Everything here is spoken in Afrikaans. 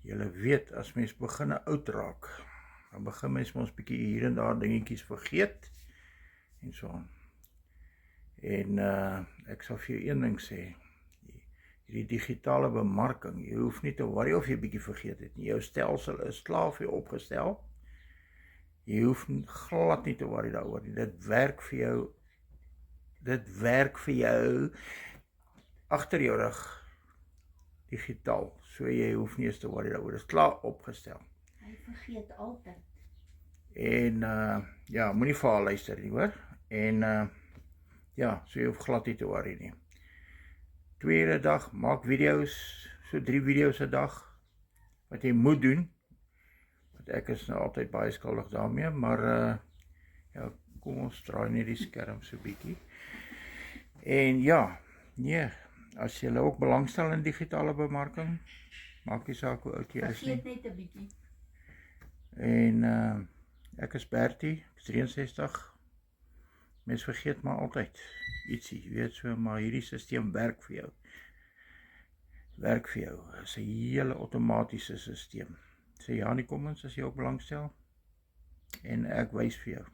Julle weet, as mens begin oud raak, dan begin mens ons bietjie hier en daar dingetjies vergeet, en so aan. En ek sal vir jou een ding sê, hierdie digitale bemarking, jy hoef nie te worry of jy bietjie vergeet het nie, jou stelsel is klaar vir jou opgestel, jy hoef glad nie te worry daaroor nie, dit werk vir jou, agter jou rug, digitaal, so jy hoef nie eens te worry daaroor, dit is klaar opgestel. Hy vergeet altyd. En ja, moenie vir haar luister nie, hoor. En ja, so jy hoef glad nie te worry nie. 2 ure 'n dag, maak video's, so 3 video's 'n dag, wat jy moet doen, want ek is nou altyd baie skuldig daarmee, maar ja, kom ons draai net die skerm so bietjie. En ja, nee, as jy ook belangstel in digitale bemarking, maak nie saak hoe oud jy is nie. Vergeet net 'n bietjie. En ek is Bertie, ek is 63. Mens vergeet maar altyd ietsie, weet so, maar hierdie stelsel werk vir jou. Werk vir jou. Dit is 'n hele outomatiese stelsel. Sê ja in die comments as jy ook belangstel. En ek wys vir jou.